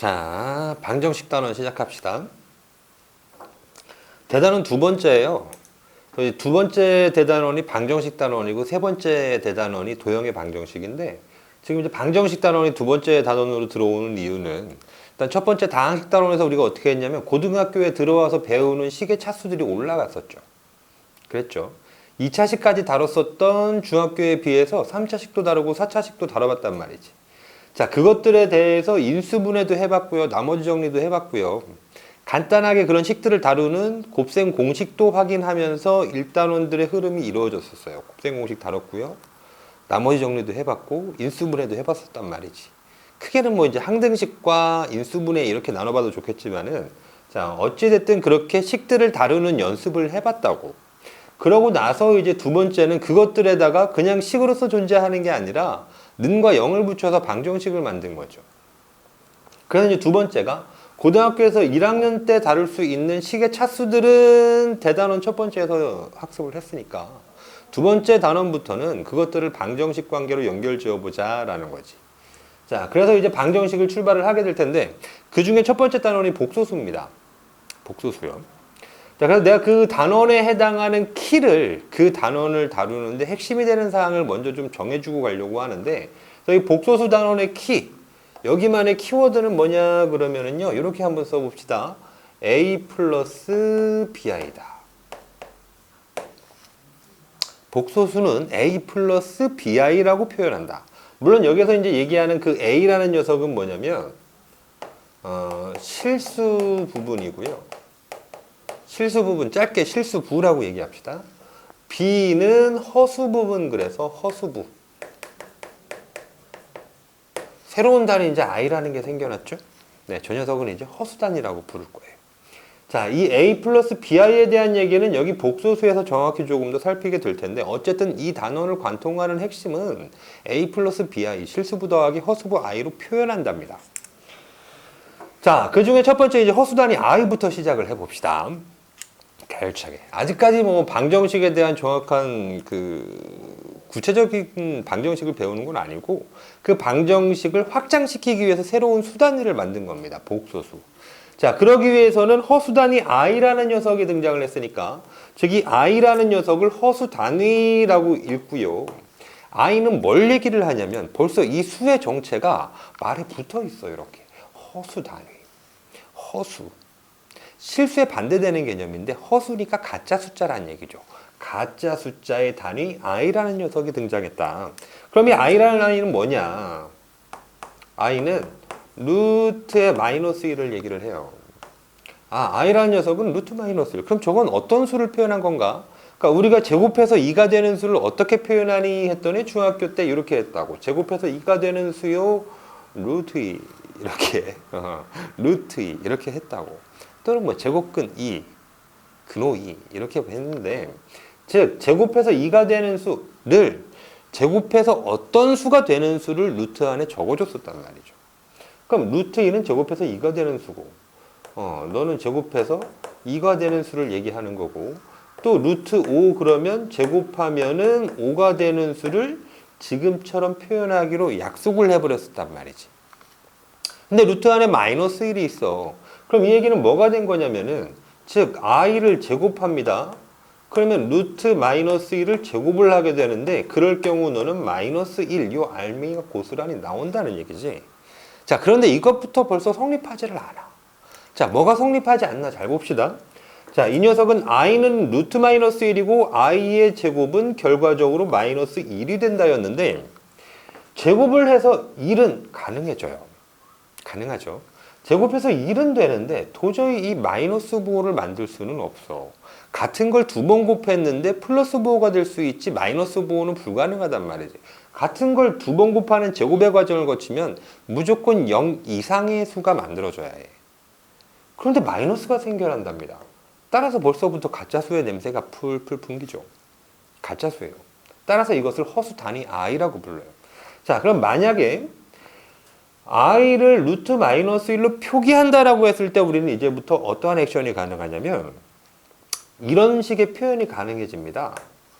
자, 방정식 단원 시작합시다. 대단원 두 번째예요. 두 번째 대단원이 방정식 단원이고 세 번째 대단원이 도형의 방정식인데, 지금 이제 방정식 단원이 두 번째 단원으로 들어오는 이유는, 일단 첫 번째 다항식 단원에서 우리가 어떻게 했냐면 고등학교에 들어와서 배우는 식의 차수들이 올라갔었죠. 그랬죠. 2차식까지 다뤘었던 중학교에 비해서 3차식도 다루고 4차식도 다뤄봤단 말이지. 자, 그것들에 대해서 인수분해도 해봤고요. 나머지 정리도 해봤고요. 간단하게 그런 식들을 다루는 곱셈 공식도 확인하면서 1단원들의 흐름이 이루어졌었어요. 곱셈 공식 다뤘고요. 나머지 정리도 해봤고 인수분해도 해봤었단 말이지. 크게는 뭐 이제 항등식과 인수분해 이렇게 나눠봐도 좋겠지만은, 자, 어찌됐든 그렇게 식들을 다루는 연습을 해봤다고. 그러고 나서 이제 두 번째는 그것들에다가 그냥 식으로서 존재하는 게 아니라 는과 0을 붙여서 방정식을 만든 거죠. 그래서 이제 두 번째가 고등학교에서 1학년 때 다룰 수 있는 식의 차수들은 대단원 첫 번째에서 학습을 했으니까 두 번째 단원부터는 그것들을 방정식 관계로 연결 지어보자 라는 거지. 자, 그래서 이제 방정식을 출발을 하게 될 텐데, 그 중에 첫 번째 단원이 복소수입니다. 복소수요. 자, 그래서 내가 그 단원에 해당하는 키를, 그 단원을 다루는데 핵심이 되는 사항을 먼저 좀 정해주고 가려고 하는데, 이 복소수 단원의 키, 여기만의 키워드는 뭐냐 그러면은요, 이렇게 한번 써봅시다. A 플러스 BI다. 복소수는 A 플러스 BI라고 표현한다. 물론 여기서 이제 얘기하는 그 A라는 녀석은 뭐냐면, 실수 부분이고요. 실수 부분, 짧게 실수부라고 얘기합시다. B는 허수 부분, 그래서 허수부. 새로운 단위 이제 I라는 게 생겨났죠? 네, 저 녀석은 이제 허수단위라고 부를 거예요. 자, 이 A 플러스 BI에 대한 얘기는 여기 복소수에서 정확히 조금 더 살피게 될 텐데, 어쨌든 이 단원을 관통하는 핵심은 A 플러스 BI, 실수부 더하기 허수부 I로 표현한답니다. 자, 그 중에 첫 번째 이제 허수단위 I부터 시작을 해봅시다. 가열차게. 아직까지 뭐 방정식에 대한 정확한 구체적인 방정식을 배우는 건 아니고, 그 방정식을 확장시키기 위해서 새로운 수단위를 만든 겁니다. 복소수. 자, 그러기 위해서는 허수단위 I라는 녀석이 등장을 했으니까, 즉 이 I라는 녀석을 허수단위라고 읽고요. I는 뭘 얘기를 하냐면, 벌써 이 수의 정체가 말에 붙어 있어요. 이렇게. 허수단위. 허수. 실수에 반대되는 개념인데, 허수니까 가짜 숫자라는 얘기죠. 가짜 숫자의 단위 I라는 녀석이 등장했다. 그럼 이 I라는 I는 뭐냐? I는 루트의 마이너스 1을 얘기를 해요. I라는 녀석은 루트 마이너스 1. 그럼 저건 어떤 수를 표현한 건가? 그러니까 우리가 제곱해서 2가 되는 수를 어떻게 표현하니 했더니 중학교 때 이렇게 했다고. 제곱해서 2가 되는 수요, 루트 2. 이렇게. 루트 2. 이렇게 했다고. 또는 뭐 제곱근 2, 근호 2 이렇게 했는데, 즉 제곱해서 2가 되는 수를 제곱해서 어떤 수가 되는 수를 루트 안에 적어줬었단 말이죠. 그럼 루트 2는 제곱해서 2가 되는 수고, 너는 제곱해서 2가 되는 수를 얘기하는 거고, 또 루트 5 그러면 제곱하면은 5가 되는 수를 지금처럼 표현하기로 약속을 해버렸었단 말이지. 근데 루트 안에 마이너스 1이 있어. 그럼 이 얘기는 뭐가 된 거냐면은, 즉 I를 제곱합니다. 그러면 루트 마이너스 1을 제곱을 하게 되는데, 그럴 경우 너는 마이너스 1, 요 알맹이가 고스란히 나온다는 얘기지. 자, 그런데 이것부터 벌써 성립하지를 않아. 자, 뭐가 성립하지 않나 잘 봅시다. 자, 이 녀석은 I는 루트 마이너스 1이고 I의 제곱은 결과적으로 마이너스 1이 된다였는데, 제곱을 해서 1은 가능해져요. 가능하죠. 제곱해서 1은 되는데 도저히 이 마이너스 부호를 만들 수는 없어. 같은 걸 두 번 곱했는데 플러스 부호가 될 수 있지 마이너스 부호는 불가능하단 말이지. 같은 걸 두 번 곱하는 제곱의 과정을 거치면 무조건 0 이상의 수가 만들어져야 해. 그런데 마이너스가 생겨난답니다. 따라서 벌써부터 가짜수의 냄새가 풀풀 풍기죠. 가짜수예요. 따라서 이것을 허수 단위 I라고 불러요. 자, 그럼 만약에 I를 루트 마이너스 1로 표기한다라고 했을 때 우리는 이제부터 어떠한 액션이 가능하냐면, 이런 식의 표현이 가능해집니다.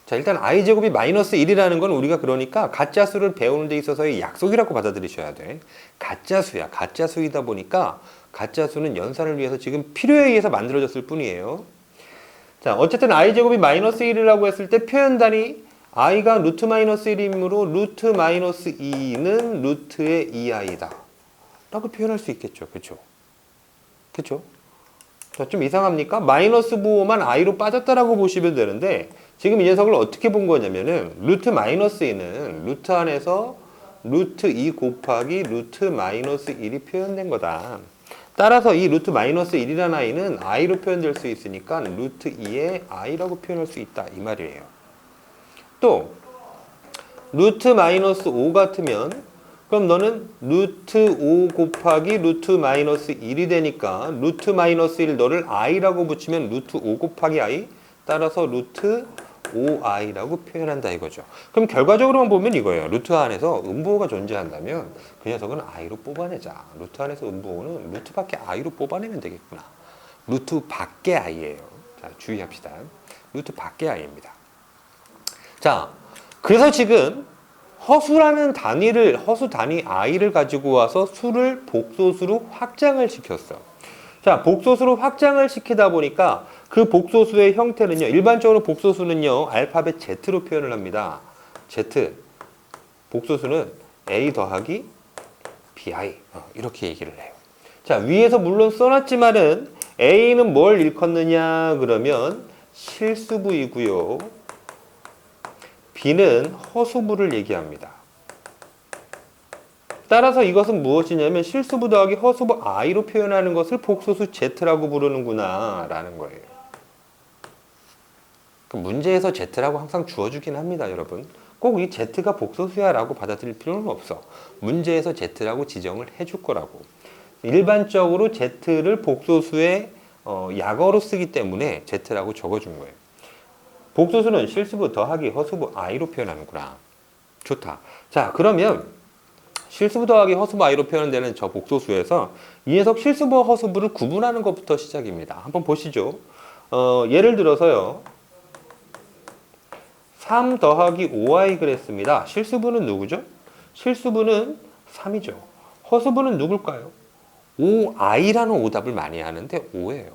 자, 일단 i제곱이 마이너스 1이라는 건 우리가 그러니까 가짜수를 배우는 데 있어서의 약속이라고 받아들이셔야 돼. 가짜수야. 가짜수이다 보니까 가짜수는 연산을 위해서 지금 필요에 의해서 만들어졌을 뿐이에요. 자, 어쨌든 i제곱이 마이너스 1이라고 했을 때 표현단위 i가 루트 마이너스 1이므로 루트 마이너스 2는 루트의 2i다 라고 표현할 수 있겠죠. 그쵸? 그쵸? 자, 좀 이상합니까? 마이너스 부호만 i로 빠졌다라고 보시면 되는데 지금 이 녀석을 어떻게 본 거냐면은 루트 마이너스 2는 루트 안에서 루트 2 곱하기 루트 마이너스 1이 표현된 거다. 따라서 이 루트 마이너스 1이라는 i는 i로 표현될 수 있으니까 루트 2의 i라고 표현할 수 있다 이 말이에요. 또 루트 마이너스 5 같으면 그럼 너는 루트 5 곱하기 루트 마이너스 1이 되니까 루트 마이너스 1 너를 i라고 붙이면 루트 5 곱하기 i 따라서 루트 5i라고 표현한다 이거죠. 그럼 결과적으로만 보면 이거예요. 루트 안에서 음부호가 존재한다면 그 녀석은 i로 뽑아내자. 루트 안에서 음부호는 루트 밖에 i로 뽑아내면 되겠구나. 루트 밖에 i예요. 자, 주의합시다. 루트 밖에 i입니다. 자, 그래서 지금 허수라는 단위를, 허수 단위 i를 가지고 와서 수를 복소수로 확장을 시켰어. 자, 복소수로 확장을 시키다 보니까 그 복소수의 형태는요, 일반적으로 복소수는요, 알파벳 Z로 표현을 합니다. Z. 복소수는 A 더하기 BI. 이렇게 얘기를 해요. 자, 위에서 물론 써놨지만은 A는 뭘 일컫느냐, 그러면 실수부이고요. B는 허수부를 얘기합니다. 따라서 이것은 무엇이냐면 실수부 더하기 허수부 i로 표현하는 것을 복소수 z라고 부르는구나 라는 거예요. 문제에서 z라고 항상 주어주긴 합니다, 여러분. 꼭 이 z가 복소수야 라고 받아들일 필요는 없어. 문제에서 z라고 지정을 해줄 거라고. 일반적으로 z를 복소수의 약어로 쓰기 때문에 z라고 적어준 거예요. 복소수는 실수부 더하기 허수부 i로 표현하는구나. 좋다. 자, 그러면 실수부 더하기 허수부 i로 표현되는 저 복소수에서 이 녀석 실수부와 허수부를 구분하는 것부터 시작입니다. 한번 보시죠. 예를 들어서요. 3 더하기 5i 그랬습니다. 실수부는 누구죠? 실수부는 3이죠. 허수부는 누굴까요? 5i라는 오답을 많이 하는데 5예요.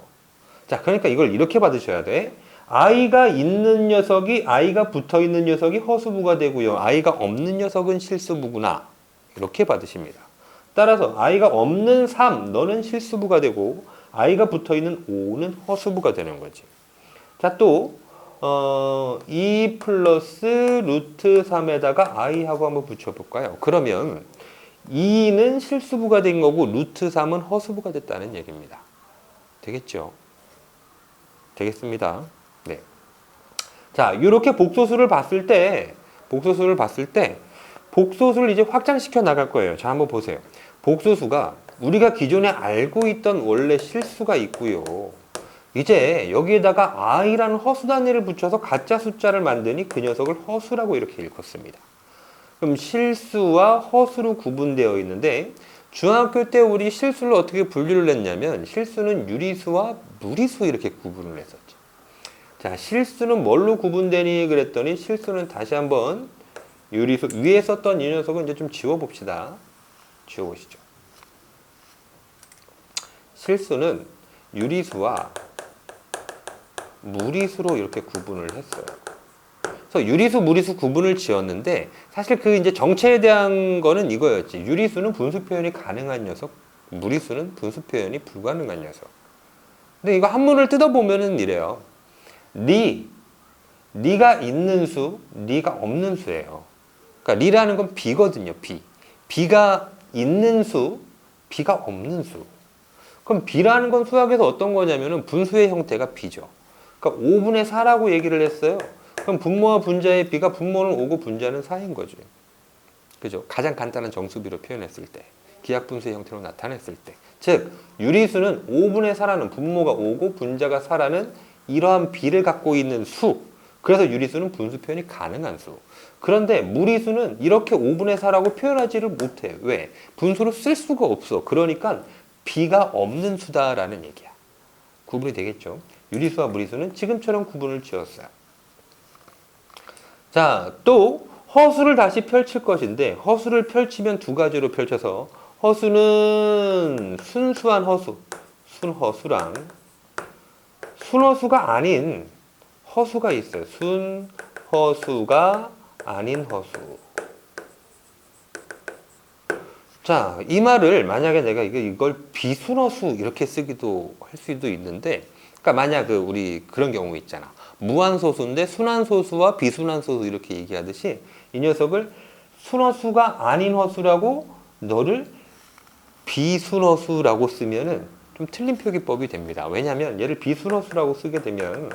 자, 그러니까 이걸 이렇게 받으셔야 돼. i가 있는 녀석이, i가 붙어 있는 녀석이 허수부가 되고요. i가 없는 녀석은 실수부구나. 이렇게 받으십니다. 따라서 i가 없는 3, 너는 실수부가 되고 i가 붙어있는 5는 허수부가 되는 거지. 자, 또 2 플러스 루트 3에다가 i하고 한번 붙여볼까요? 그러면 2는 실수부가 된 거고 루트 3은 허수부가 됐다는 얘기입니다. 되겠죠? 되겠습니다. 네. 자, 이렇게 복소수를 봤을 때 복소수를 이제 확장시켜 나갈 거예요. 자, 한번 보세요. 복소수가 우리가 기존에 알고 있던 원래 실수가 있고요. 이제 여기에다가 i라는 허수 단위를 붙여서 가짜 숫자를 만드니 그 녀석을 허수라고 이렇게 읽었습니다. 그럼 실수와 허수로 구분되어 있는데 중학교 때 우리 실수를 어떻게 분류를 했냐면 실수는 유리수와 무리수 이렇게 구분을 했었죠. 자, 실수는 뭘로 구분되니 그랬더니 실수는 다시 한번 유리수 위에 썼던 이 녀석은 이제 좀 지워봅시다. 지워보시죠. 실수는 유리수와 무리수로 이렇게 구분을 했어요. 그래서 유리수, 무리수 구분을 지었는데 사실 그 이제 정체에 대한 거는 이거였지. 유리수는 분수 표현이 가능한 녀석, 무리수는 분수 표현이 불가능한 녀석. 근데 이거 한문을 뜯어보면은 이래요. 리가 있는 수, 리가 없는 수예요. 그러니까 리라는 건 비거든요. 비가 있는 수, 비가 없는 수. 그럼 비라는 건 수학에서 어떤 거냐면은 분수의 형태가 비죠. 그러니까 5분의 4라고 얘기를 했어요. 그럼 분모와 분자의 비가 분모는 5고 분자는 4인 거죠. 그죠? 가장 간단한 정수비로 표현했을 때, 기하분수의 형태로 나타냈을 때. 즉, 유리수는 5분의 4라는 분모가 5고 분자가 4라는 이러한 비를 갖고 있는 수. 그래서 유리수는 분수 표현이 가능한 수. 그런데 무리수는 이렇게 5분의 4라고 표현하지를 못해. 왜? 분수로 쓸 수가 없어. 그러니까 비가 없는 수다라는 얘기야. 구분이 되겠죠? 유리수와 무리수는 지금처럼 구분을 지었어요. 자, 또 허수를 다시 펼칠 것인데 허수를 펼치면 두 가지로 펼쳐서 허수는 순수한 허수, 순허수랑 순허수가 아닌 허수가 있어요. 순허수가 아닌 허수. 자, 이 말을 만약에 내가 이걸 비순허수 이렇게 쓰기도 할 수도 있는데, 그러니까 만약 우리 그런 경우 있잖아. 무한소수인데 순한소수와 비순한소수 이렇게 얘기하듯이 이 녀석을 순허수가 아닌 허수라고 너를 비순허수라고 쓰면은 좀 틀린 표기법이 됩니다. 왜냐하면 얘를 비순허수라고 쓰게 되면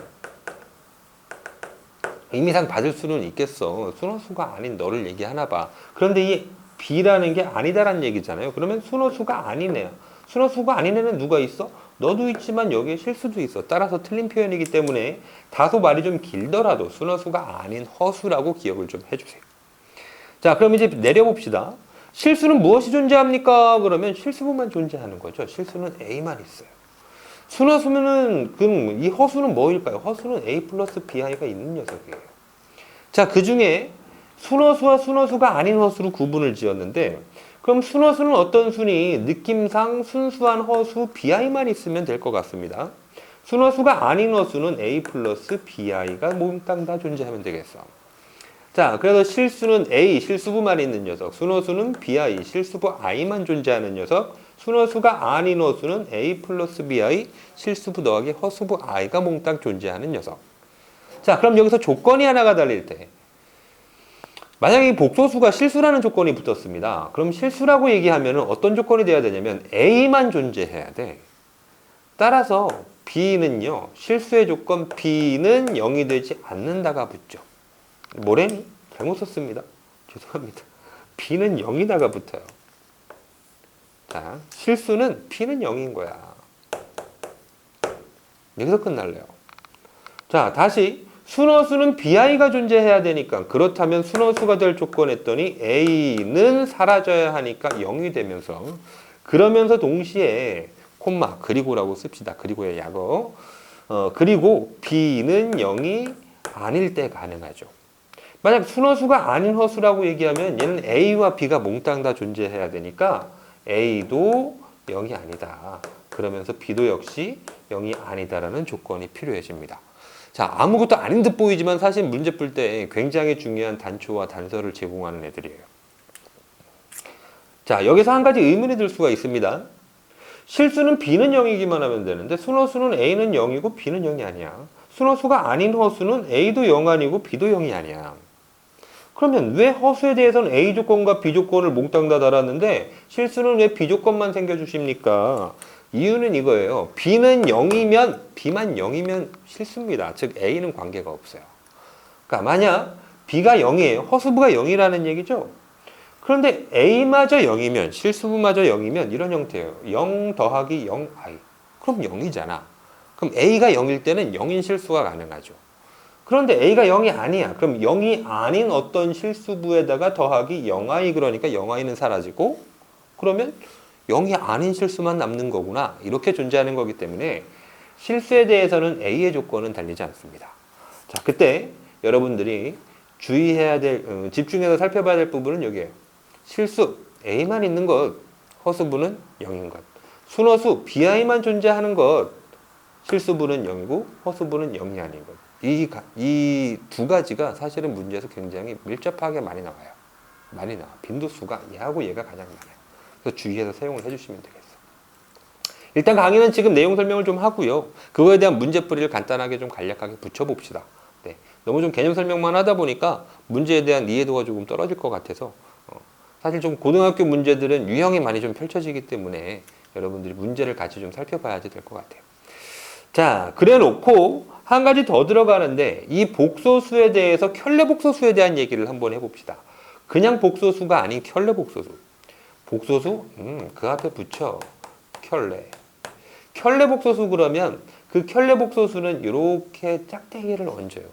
의미상 받을 수는 있겠어. 순허수가 아닌 너를 얘기하나 봐. 그런데 이 B라는 게 아니다라는 얘기잖아요. 그러면 순허수가 아닌 애야. 순허수가 아닌 애는 누가 있어? 너도 있지만 여기에 실수도 있어. 따라서 틀린 표현이기 때문에 다소 말이 좀 길더라도 순허수가 아닌 허수라고 기억을 좀 해주세요. 자, 그럼 이제 내려봅시다. 실수는 무엇이 존재합니까? 그러면 실수만 존재하는 거죠. 실수는 A만 있어요. 순허수면은 그럼 이 허수는 뭐일까요? 허수는 A 플러스 BI가 있는 녀석이에요. 자, 그 중에 순허수와 순허수가 아닌 허수로 구분을 지었는데, 그럼 순허수는 어떤 순이? 느낌상 순수한 허수 BI만 있으면 될 것 같습니다. 순허수가 아닌 허수는 A 플러스 BI가 몽땅 다 존재하면 되겠어. 자, 그래서 실수는 A, 실수부만 있는 녀석. 순허수는 BI, 실수부 I만 존재하는 녀석. 순허수가 아닌 허수는 A 플러스 BI, 실수부 더하기 허수부 I가 몽땅 존재하는 녀석. 자, 그럼 여기서 조건이 하나가 달릴 때, 만약에 이 복소수가 실수라는 조건이 붙었습니다. 그럼 실수라고 얘기하면 어떤 조건이 돼야 되냐면 A만 존재해야 돼. 따라서 B는요, 실수의 조건 B는 0이 되지 않는다가 붙죠. 뭐래니? 잘못 썼습니다. 죄송합니다. B는 0이다가 붙어요. 자, 실수는 B는 0인 거야. 여기서 끝날래요. 자, 다시 순허수는 BI가 존재해야 되니까, 그렇다면 순허수가 될 조건 했더니 A는 사라져야 하니까 0이 되면서, 그러면서 동시에 콤마 그리고라고 씁시다. 그리고의 약어. 그리고 B는 0이 아닐 때 가능하죠. 만약 순허수가 아닌 허수라고 얘기하면 얘는 A와 B가 몽땅 다 존재해야 되니까 A도 0이 아니다. 그러면서 B도 역시 0이 아니다라는 조건이 필요해집니다. 자, 아무것도 아닌 듯 보이지만 사실 문제 풀 때 굉장히 중요한 단초와 단서를 제공하는 애들이에요. 자, 여기서 한 가지 의문이 들 수가 있습니다. 실수는 B는 0이기만 하면 되는데 순허수는 A는 0이고 B는 0이 아니야. 순허수가 아닌 허수는 A도 0 아니고 B도 0이 아니야. 그러면 왜 허수에 대해서는 A 조건과 B 조건을 몽땅 다 달았는데 실수는 왜 B 조건만 생겨주십니까? 이유는 이거예요. B는 0이면, B만 0이면 실수입니다. 즉 A는 관계가 없어요. 그러니까 만약 B가 0이에요. 허수부가 0이라는 얘기죠. 그런데 A마저 0이면, 실수부마저 0이면 이런 형태예요. 0 더하기 0i. 그럼 0이잖아. 그럼 A가 0일 때는 0인 실수가 가능하죠. 그런데 A가 0이 아니야. 그럼 0이 아닌 어떤 실수부에다가 더하기 0i, 그러니까 0i는 사라지고, 그러면 0이 아닌 실수만 남는 거구나. 이렇게 존재하는 거기 때문에 실수에 대해서는 A의 조건은 달리지 않습니다. 자, 그때 여러분들이 주의해야 될, 집중해서 살펴봐야 될 부분은 여기에요. 실수, A만 있는 것, 허수부는 0인 것. 순허수, BI만 존재하는 것, 실수부는 0이고 허수부는 0이 아닌 것. 이 두 가지가 사실은 문제에서 굉장히 밀접하게 많이 나와요. 많이 나와. 빈도수가 얘하고 얘가 가장 많아요. 그래서 주의해서 사용을 해주시면 되겠어. 일단 강의는 지금 내용 설명을 좀 하고요. 그거에 대한 문제풀이를 간단하게 좀 간략하게 붙여봅시다. 네. 너무 좀 개념 설명만 하다 보니까 문제에 대한 이해도가 조금 떨어질 것 같아서 사실 좀 고등학교 문제들은 유형이 많이 좀 펼쳐지기 때문에 여러분들이 문제를 같이 좀 살펴봐야지 될 것 같아요. 자, 그래 놓고 한 가지 더 들어가는데 이 복소수에 대해서 켤레 복소수에 대한 얘기를 한번 해봅시다. 그냥 복소수가 아닌 켤레 복소수. 복소수? 그 앞에 붙여. 켤레. 켤레 복소수 그러면 그 켤레 복소수는 이렇게 짝대기를 얹어요.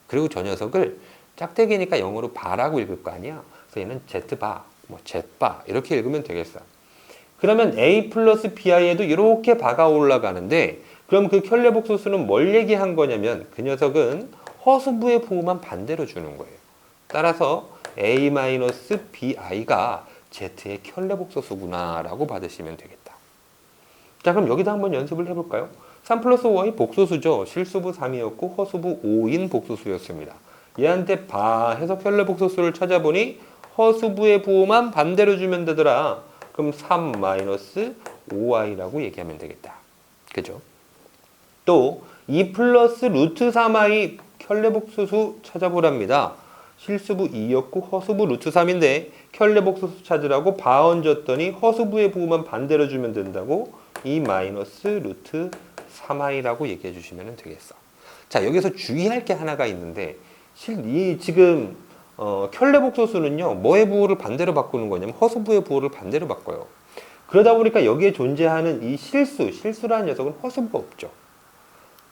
그리고 저 녀석을 짝대기니까 영어로 바라고 읽을 거 아니야. 그래서 얘는 Z바, 뭐 Z바 이렇게 읽으면 되겠어. 그러면 A 플러스 BI에도 이렇게 바가 올라가는데 그럼 그 켤레 복소수는 뭘 얘기한 거냐면 그 녀석은 허수부의 부호만 반대로 주는 거예요. 따라서 a-bi가 z의 켤레복소수구나 라고 받으시면 되겠다. 자, 그럼 여기다 한번 연습을 해볼까요? 3 플러스 5이 복소수죠. 실수부 3이었고 허수부 5인 복소수였습니다. 얘한테 바 해서 켤레복소수를 찾아보니 허수부의 부호만 반대로 주면 되더라. 그럼 3 마이너스 5i라고 얘기하면 되겠다. 그죠? 또 2 플러스 루트 3i 켤레복소수 찾아보랍니다. 실수부 2였고 허수부 루트 3인데 켤레복소수 찾으라고 바 얹었더니 허수부의 부호만 반대로 주면 된다고 2 마이너스 루트 3i라고 얘기해 주시면 되겠어. 자, 여기서 주의할 게 하나가 있는데 지금 켤레복소수는요, 뭐의 부호를 반대로 바꾸는 거냐면 허수부의 부호를 반대로 바꿔요. 그러다 보니까 여기에 존재하는 이 실수라는 녀석은 허수부가 없죠.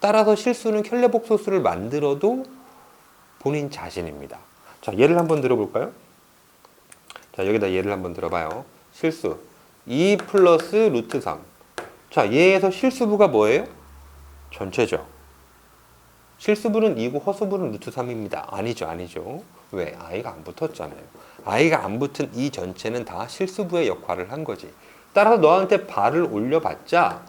따라서 실수는 켤레복소수를 만들어도 본인 자신입니다. 자, 예를 한번 들어볼까요? 자, 여기다 예를 한번 들어봐요. 실수 2 플러스 루트 3. 자, 얘에서 실수부가 뭐예요? 전체죠. 실수부는 2고 허수부는 루트 3입니다. 아니죠. 왜? i가 안 붙었잖아요. i가 안 붙은 이 전체는 다 실수부의 역할을 한 거지. 따라서 너한테 발을 올려봤자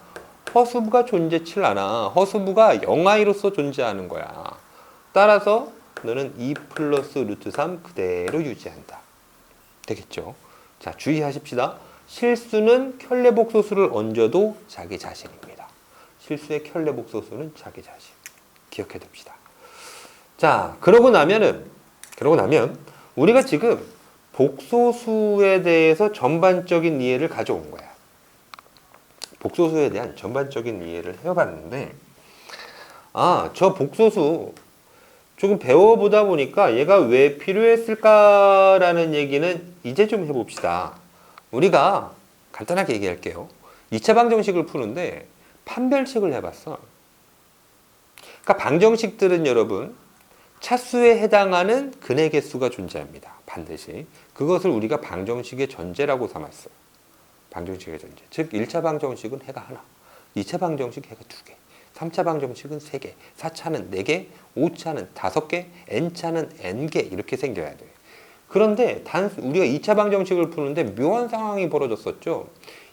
허수부가 존재치 않아. 허수부가 0i로서 존재하는 거야. 따라서 너는 2 플러스 루트 3 그대로 유지한다. 되겠죠? 자, 주의하십시다. 실수는 켤레복소수를 얹어도 자기 자신입니다. 실수의 켤레복소수는 자기 자신. 기억해 둡시다. 자, 그러고 나면 우리가 지금 복소수에 대해서 전반적인 이해를 가져온 거야. 복소수에 대한 전반적인 이해를 해봤는데, 저 복소수 조금 배워보다 보니까 얘가 왜 필요했을까라는 얘기는 이제 좀 해봅시다. 우리가 간단하게 얘기할게요. 2차 방정식을 푸는데 판별식을 해봤어. 그러니까 방정식들은 여러분 차수에 해당하는 근의 개수가 존재합니다. 반드시. 그것을 우리가 방정식의 전제라고 삼았어. 방정식의 전제. 즉 1차 방정식은 해가 하나, 2차 방정식 해가 2개, 3차 방정식은 3개, 4차는 4개, 5차는 5개, n차는 n개 이렇게 생겨야 돼. 그런데 우리가 2차 방정식을 푸는데 묘한 상황이 벌어졌었죠.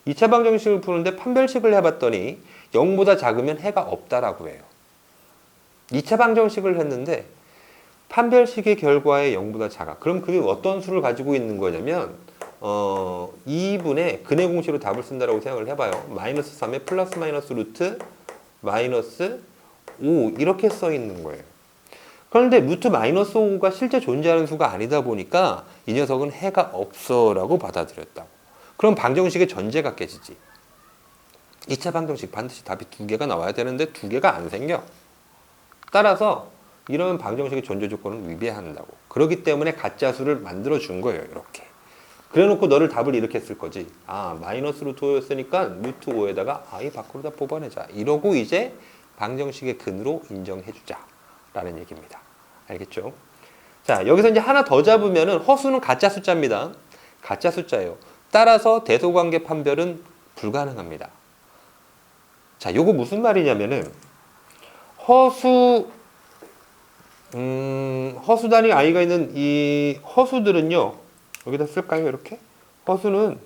2차 방정식을 푸는데 판별식을 해봤더니 0보다 작으면 해가 없다라고 해요. 2차 방정식을 했는데 판별식의 결과에 0보다 작아. 그럼 그게 어떤 수를 가지고 있는 거냐면 2분의 근의 공식으로 답을 쓴다라고 생각을 해봐요. 마이너스 3에 플러스 마이너스 루트 마이너스 5 이렇게 써 있는 거예요. 그런데 루트 마이너스 5가 실제 존재하는 수가 아니다 보니까 이 녀석은 해가 없어 라고 받아들였다고. 그럼 방정식의 전제가 깨지지. 2차 방정식 반드시 답이 2개가 나와야 되는데 2개가 안 생겨. 따라서 이런 방정식의 존재 조건을 위배한다고. 그렇기 때문에 가짜수를 만들어 준 거예요. 이렇게. 그래 놓고 너를 답을 이렇게 쓸 거지. 마이너스 루트 5였으니까 루트 5에다가 i 밖으로 다 뽑아내자. 이러고 이제 방정식의 근으로 인정해 주자. 라는 얘기입니다. 알겠죠? 자, 여기서 이제 하나 더 잡으면은 허수는 가짜 숫자입니다. 가짜 숫자예요. 따라서 대소관계 판별은 불가능합니다. 자, 요거 무슨 말이냐면은 허수 단위 i가 있는 이 허수들은요. 여기다 쓸까요? 이렇게? 허수는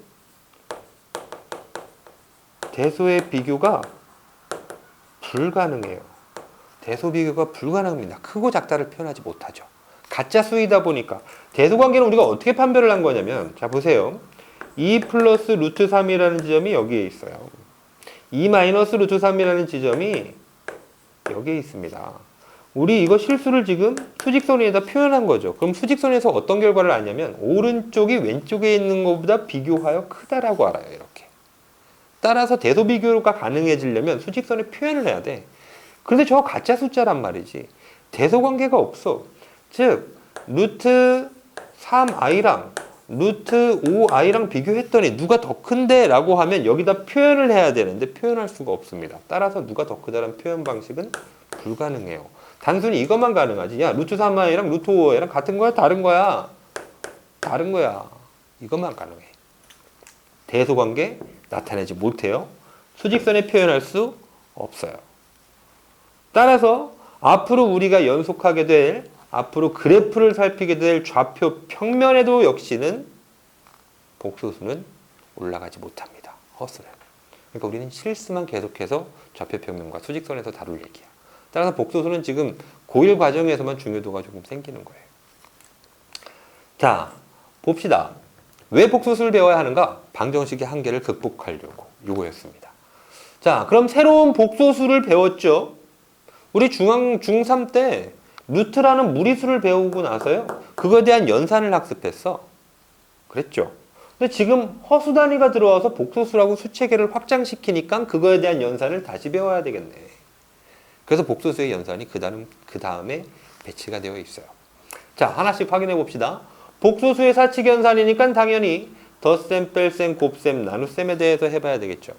대소의 비교가 불가능해요. 대소 비교가 불가능합니다. 크고 작다를 표현하지 못하죠. 가짜 수이다 보니까 대소관계는 우리가 어떻게 판별을 한 거냐면 자 보세요. 2 플러스 루트 3이라는 지점이 여기에 있어요. 2 마이너스 루트 3이라는 지점이 여기에 있습니다. 우리 이거 실수를 지금 수직선 위에다 표현한 거죠. 그럼 수직선에서 어떤 결과를 알냐면 오른쪽이 왼쪽에 있는 것보다 비교하여 크다라고 알아요. 이렇게. 따라서 대소 비교가 가능해지려면 수직선에 표현을 해야 돼. 그런데 저거 가짜 숫자란 말이지. 대소 관계가 없어. 즉 루트 3i랑 루트 5i랑 비교했더니 누가 더 큰데? 라고 하면 여기다 표현을 해야 되는데 표현할 수가 없습니다. 따라서 누가 더 크다는 표현 방식은 불가능해요. 단순히 이것만 가능하지. 야, 루트 3i랑 루트 5i랑 같은 거야? 다른 거야? 다른 거야. 이것만 가능해. 대소관계 나타내지 못해요. 수직선에 표현할 수 없어요. 따라서 앞으로 우리가 연속하게 될, 앞으로 그래프를 살피게 될 좌표 평면에도 역시는 복소수는 올라가지 못합니다. 허수는. 그러니까 우리는 실수만 계속해서 좌표 평면과 수직선에서 다룰 얘기야. 따라서 복소수는 지금 고1 과정에서만 중요도가 조금 생기는 거예요. 자, 봅시다. 왜 복소수를 배워야 하는가? 방정식의 한계를 극복하려고 요거였습니다. 자, 그럼 새로운 복소수를 배웠죠. 우리 중3 때 루트라는 무리수를 배우고 나서요. 그거에 대한 연산을 학습했어. 그랬죠. 근데 지금 허수 단위가 들어와서 복소수라고 수체계를 확장시키니까 그거에 대한 연산을 다시 배워야 되겠네. 그래서 복소수의 연산이 그 다음에 배치가 되어 있어요. 자, 하나씩 확인해 봅시다. 복소수의 사칙 연산이니까 당연히 덧셈, 뺄셈, 곱셈, 나눗셈에 대해서 해봐야 되겠죠.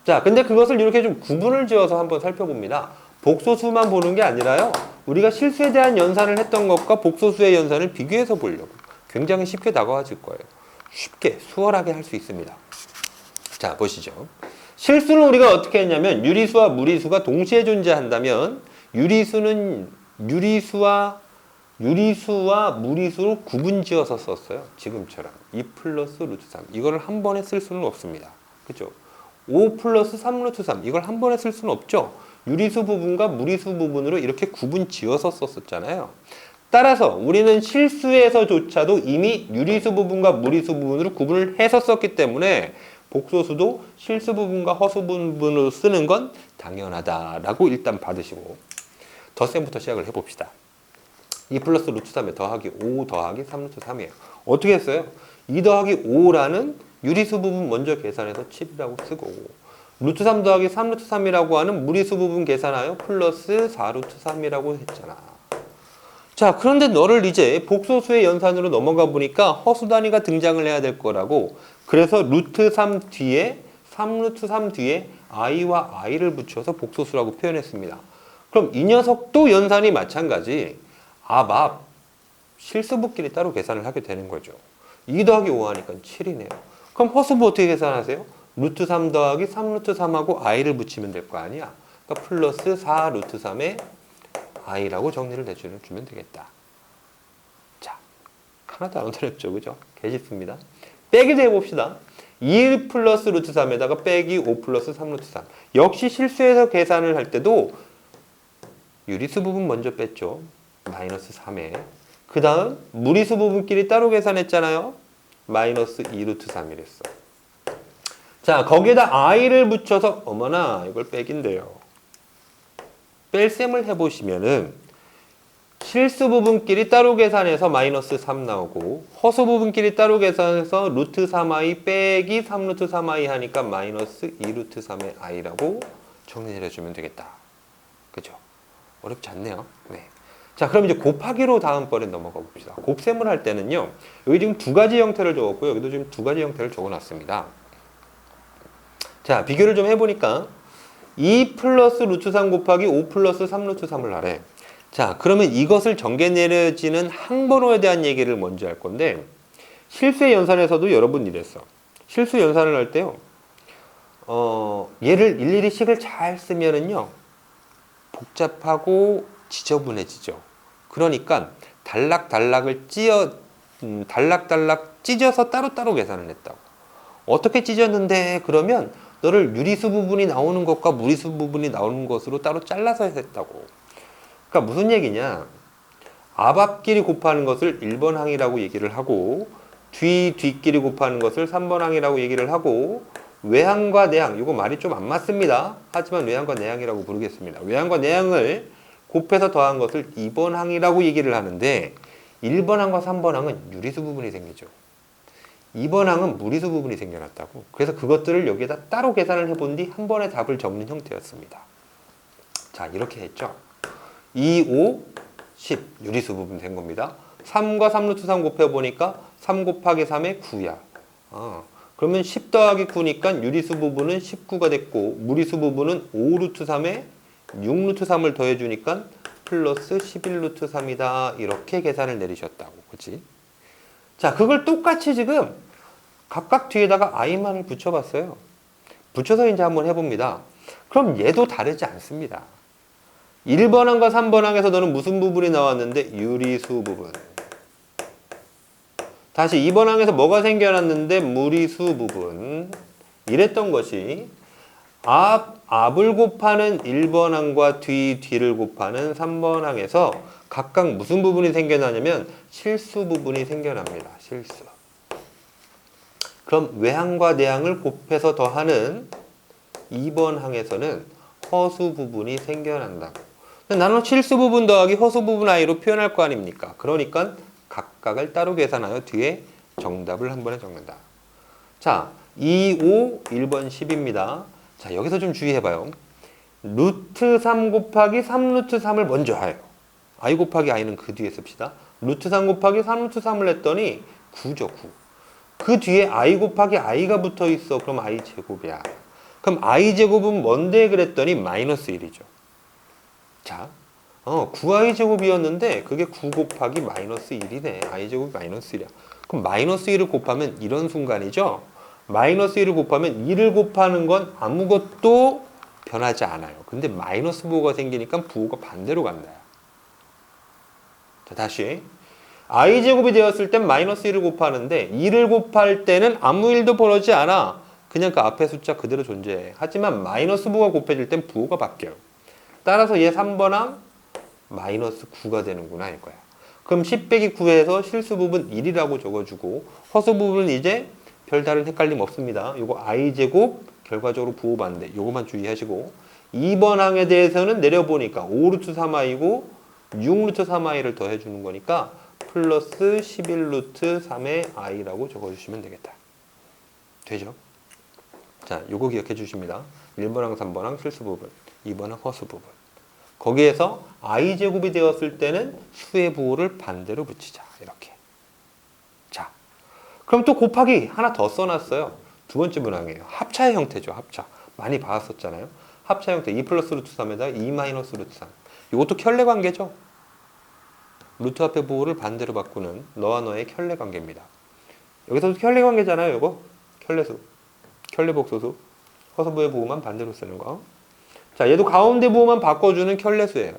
자, 근데 그것을 이렇게 좀 구분을 지어서 한번 살펴봅니다. 복소수만 보는 게 아니라요. 우리가 실수에 대한 연산을 했던 것과 복소수의 연산을 비교해서 보려고. 굉장히 쉽게 다가와질 거예요. 쉽게, 수월하게 할 수 있습니다. 자, 보시죠. 실수는 우리가 어떻게 했냐면 유리수와 무리수가 동시에 존재한다면 유리수와 무리수를 구분지어서 썼어요. 지금처럼 2 플러스 루트 3 이거를 한 번에 쓸 수는 없습니다. 그죠? 5 플러스 3 루트 3 이걸 한 번에 쓸 수는 없죠. 유리수 부분과 무리수 부분으로 이렇게 구분지어서 썼었잖아요. 따라서 우리는 실수에서조차도 이미 유리수 부분과 무리수 부분으로 구분을 해서 썼기 때문에 복소수도 실수 부분과 허수 부분으로 쓰는 건 당연하다라고 일단 받으시고 덧셈부터 시작을 해봅시다. 2 플러스 루트 3에 더하기 5 더하기 3 루트 3이에요. 어떻게 했어요? 2 더하기 5라는 유리수 부분 먼저 계산해서 7이라고 쓰고 루트 3 더하기 3 루트 3이라고 하는 무리수 부분 계산하여 플러스 4 루트 3이라고 했잖아. 자, 그런데 너를 이제 복소수의 연산으로 넘어가 보니까 허수 단위가 등장을 해야 될 거라고. 그래서 루트 3 뒤에 3 루트 3 뒤에 i와 i를 붙여서 복소수라고 표현했습니다. 그럼 이 녀석도 연산이 마찬가지. 앞 실수부끼리 따로 계산을 하게 되는 거죠. 2 더하기 5 하니까 7이네요. 그럼 허수부 어떻게 계산하세요? 루트 3 더하기 3 루트 3하고 i를 붙이면 될 거 아니야. 그러니까 플러스 4 루트 3에 i라고 정리를 내주면 되겠다. 자, 하나도 안 어렵죠, 그죠? 개쉽습니다. 빼기도 해봅시다. 2 플러스 루트 3에다가 빼기 5 플러스 3 루트 3. 역시 실수해서 계산을 할 때도 유리수 부분 먼저 뺐죠. 마이너스 3에. 그 다음 무리수 부분끼리 따로 계산했잖아요. 마이너스 2 루트 3이랬어. 자, 거기에다 i를 붙여서 어머나 이걸 빼긴데요. 뺄셈을 해보시면은 실수 부분끼리 따로 계산해서 마이너스 3 나오고 허수 부분끼리 따로 계산해서 루트 3i 빼기 3 루트 3i 하니까 마이너스 2 루트 3의 i라고 정리를 해주면 되겠다. 그죠? 어렵지 않네요. 네. 자, 그럼 이제 곱하기로 다음번에 넘어가 봅시다. 곱셈을 할 때는요. 여기 지금 두 가지 형태를 적었고요. 여기도 지금 두 가지 형태를 적어놨습니다. 자, 비교를 좀 해보니까 2 플러스 루트 3 곱하기 5 플러스 3 루트 3을 하래. 자, 그러면 이것을 전개 내려지는 항번호에 대한 얘기를 먼저 할 건데 실수의 연산에서도 여러분 이랬어. 실수 연산을 할 때요. 얘를 일일이 식을 잘 쓰면은요. 복잡하고 지저분해지죠. 그러니까 단락단락 찢어서 따로따로 계산을 했다고. 어떻게 찢었는데 그러면 너를 유리수 부분이 나오는 것과 무리수 부분이 나오는 것으로 따로 잘라서 했다고. 그러니까 무슨 얘기냐. 앞끼리 곱하는 것을 1번 항이라고 얘기를 하고 뒤끼리 곱하는 것을 3번 항이라고 얘기를 하고 외항과 내항, 이거 말이 좀 안 맞습니다. 하지만 외항과 내항이라고 부르겠습니다. 외항과 내항을 곱해서 더한 것을 2번 항이라고 얘기를 하는데 1번 항과 3번 항은 유리수 부분이 생기죠. 2번 항은 무리수 부분이 생겨났다고. 그래서 그것들을 여기에다 따로 계산을 해본 뒤 한 번에 답을 적는 형태였습니다. 자, 이렇게 했죠. 2, 5, 10 유리수 부분 된 겁니다. 3과 3 루트 3 곱해보니까 3 곱하기 3의 9야. 그러면 10 더하기 9니까 유리수 부분은 19가 됐고 무리수 부분은 5 루트 3에 6 루트 3을 더해주니까 플러스 11 루트 3이다. 이렇게 계산을 내리셨다고. 그치? 자, 그걸 똑같이 지금 각각 뒤에다가 i만을 붙여봤어요. 붙여서 이제 한번 해봅니다. 그럼 얘도 다르지 않습니다. 1번항과 3번항에서 너는 무슨 부분이 나왔는데? 유리수 부분. 다시 2번항에서 뭐가 생겨났는데? 무리수 부분. 이랬던 것이 앞을 곱하는 1번항과 뒤를 곱하는 3번항에서 각각 무슨 부분이 생겨나냐면 실수 부분이 생겨납니다. 실수. 그럼 외항과 내항을 곱해서 더하는 2번 항에서는 허수 부분이 생겨난다고. 나는 실수 부분 더하기 허수 부분 i로 표현할 거 아닙니까? 그러니까 각각을 따로 계산하여 뒤에 정답을 한 번에 적는다. 자, 2, 5, 1번 10입니다. 자, 여기서 좀 주의해봐요. 루트 3 곱하기 3 루트 3을 먼저 해요. i 곱하기 i는 그 뒤에 씁시다. 루트 3 곱하기 3 루트 3을 했더니 9죠, 9. 그 뒤에 i 곱하기 i가 붙어 있어. 그럼 i 제곱이야. 그럼 i 제곱은 뭔데 그랬더니 마이너스 1이죠. 자, 9i 제곱이었는데 그게 9 곱하기 마이너스 1이네. i 제곱이 마이너스 1이야. 그럼 마이너스 1을 곱하면 이런 순간이죠. 마이너스 1을 곱하면 2를 곱하는 건 아무것도 변하지 않아요. 근데 마이너스 부호가 생기니까 부호가 반대로 간다. 자, 다시. i제곱이 되었을 땐 마이너스 1을 곱하는데 2를 곱할 때는 아무 일도 벌어지지 않아. 그냥 그 앞에 숫자 그대로 존재해. 하지만 마이너스 부호가 곱해질 땐 부호가 바뀌어요. 따라서 얘 3번항 마이너스 9가 되는구나 일 거야. 그럼 10 빼기 9에서 실수 부분 1이라고 적어주고 허수 부분은 이제 별다른 헷갈림 없습니다. 요거 i제곱 결과적으로 부호 반대. 요거만 주의하시고 2번 항에 대해서는 내려보니까 5루트 3i고 6루트 3i를 더해주는 거니까 플러스 11루트 3의 i라고 적어주시면 되겠다. 되죠? 자, 요거 기억해 주십니다. 1번항, 3번항 실수 부분, 2번항 허수 부분. 거기에서 i제곱이 되었을 때는 수의 부호를 반대로 붙이자. 이렇게. 자, 그럼 또 곱하기 하나 더 써놨어요. 두 번째 문항이에요. 합차의 형태죠. 합차. 많이 봤었잖아요. 합차 형태 2 플러스 루트 3에다 2 마이너스 루트 3. 이것도 켤레 관계죠. 루트 앞의 부호를 반대로 바꾸는 너와 너의 켤레 관계입니다. 여기서도 켤레 관계잖아요. 이거 켤레수, 켤레 복소수, 허수부의 부호만 반대로 쓰는 거. 자, 얘도 가운데 부호만 바꿔주는 켤레수예요.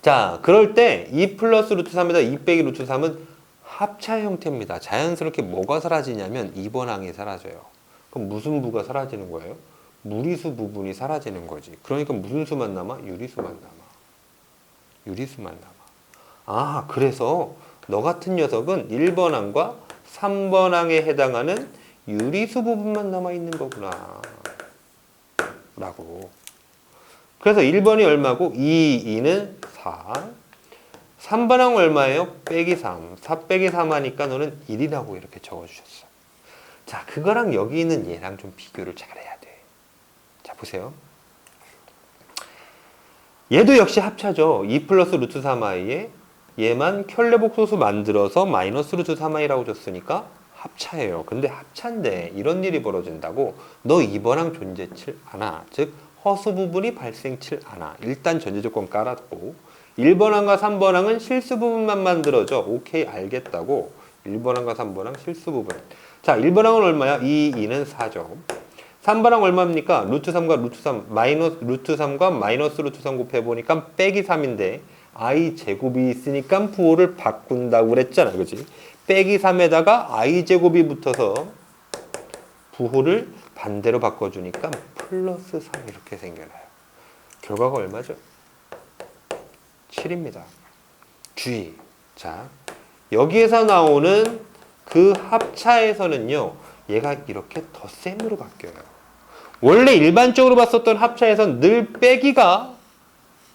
자, 그럴 때 2 플러스 루트 3에다 2 빼기 루트 3은 합차 형태입니다. 자연스럽게 뭐가 사라지냐면 2번 항이 사라져요. 그럼 무슨 부가 사라지는 거예요? 무리수 부분이 사라지는 거지. 그러니까 무슨 수만 남아? 유리수만 남아. 유리수만 남아. 아, 그래서 너 같은 녀석은 1번 항과 3번 항에 해당하는 유리수 부분만 남아있는 거구나 라고. 그래서 1번이 얼마고? 2는 4. 3번 항 얼마예요? 빼기 3. 4 빼기 3 하니까 너는 1이라고 이렇게 적어주셨어. 자, 그거랑 여기 있는 얘랑 좀 비교를 잘해야 돼. 자, 보세요. 얘도 역시 합차죠. 2 플러스 루트 3i에 얘만 켤레복소수 만들어서 마이너스 루트 3i라고 줬으니까 합차예요. 근데 합차인데 이런 일이 벌어진다고? 너 2번항 존재치 않아. 즉 허수 부분이 발생치 않아. 일단 전제조건 깔았고 1번항과 3번항은 실수 부분만 만들어져. 오케이, 알겠다고. 1번항과 3번항 실수 부분. 자, 1번항은 얼마야? 2는 4죠. 3번항 얼마입니까? 루트 3과 루트 3, 마이너스 루트 3과 마이너스 루트 3 곱해보니까 빼기 3인데 i 제곱이 있으니까 부호를 바꾼다고 그랬잖아. 그지? 빼기 3에다가 i 제곱이 붙어서 부호를 반대로 바꿔주니까 플러스 3 이렇게 생겨나요. 결과가 얼마죠? 7입니다. 주의. 자, 여기에서 나오는 그 합차에서는요, 얘가 이렇게 덧셈으로 바뀌어요. 원래 일반적으로 봤었던 합차에선 늘 빼기가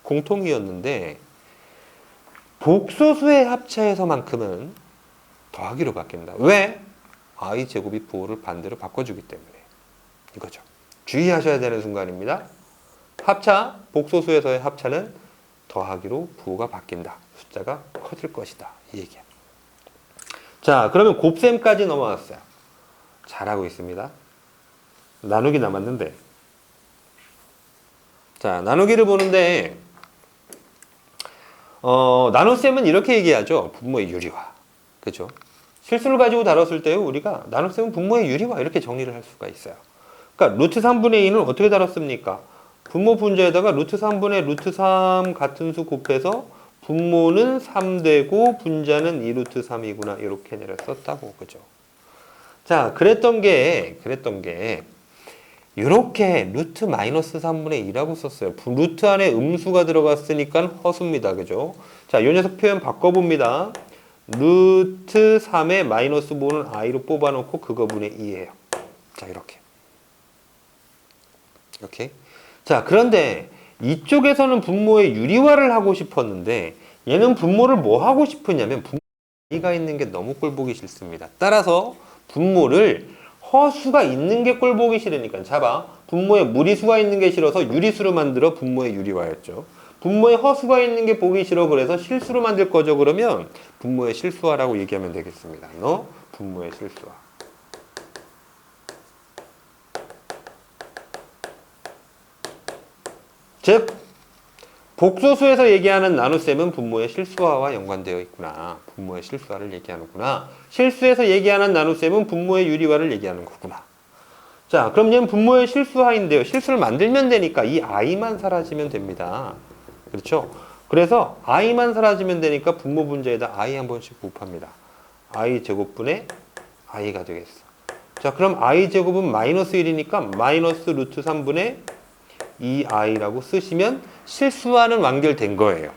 공통이었는데 복소수의 합차에서만큼은 더하기로 바뀐다. 왜? i 제곱이 부호를 반대로 바꿔주기 때문에. 이거죠. 주의하셔야 되는 순간입니다. 합차, 복소수에서의 합차는 더하기로 부호가 바뀐다. 숫자가 커질 것이다. 이 얘기야. 자, 그러면 곱셈까지 넘어왔어요. 잘하고 있습니다. 나누기 남았는데. 자, 나누기를 보는데 나눗셈은 이렇게 얘기하죠. 분모의 유리화. 그죠? 실수를 가지고 다뤘을 때 우리가 나눗셈은 분모의 유리화 이렇게 정리를 할 수가 있어요. 그러니까 루트 3분의 2는 어떻게 다뤘습니까? 분모 분자에다가 루트 3분의 루트 3 같은 수 곱해서 분모는 3 되고 분자는 2루트 3이구나. 이렇게 내려 썼다고. 그죠? 자, 그랬던 게 이렇게 루트 마이너스 3분의 2라고 썼어요. 루트 안에 음수가 들어갔으니까 허수입니다. 그죠? 자, 이 녀석 표현 바꿔봅니다. 루트 3의 마이너스 5는 i로 뽑아놓고 그거분의 2예요. 자, 이렇게. 자, 그런데 이쪽에서는 분모의 유리화를 하고 싶었는데 얘는 분모를 뭐 하고 싶으냐면 분모가 있는 게 너무 꼴보기 싫습니다. 따라서 분모를 허수가 있는 게 꼴보기 싫으니까 잡아. 분모에 무리수가 있는 게 싫어서 유리수로 만들어 분모의 유리화였죠. 분모에 허수가 있는 게 보기 싫어 그래서 실수로 만들 거죠. 그러면 분모의 실수화라고 얘기하면 되겠습니다. 너 분모의 실수화. 즉 복소수에서 얘기하는 나눗셈은 분모의 실수화와 연관되어 있구나. 분모의 실수화를 얘기하는구나. 실수에서 얘기하는 나눗셈은 분모의 유리화를 얘기하는 거구나. 자, 그럼 얘는 분모의 실수화인데요. 실수를 만들면 되니까 이 i만 사라지면 됩니다. 그렇죠? 그래서 i만 사라지면 되니까 분모 분자에다 i 한 번씩 곱합니다. i 제곱분의 i가 되겠어. 자, 그럼 i 제곱은 마이너스 1이니까 마이너스 루트 3분의 2i라고 쓰시면 실수화는 완결된 거예요.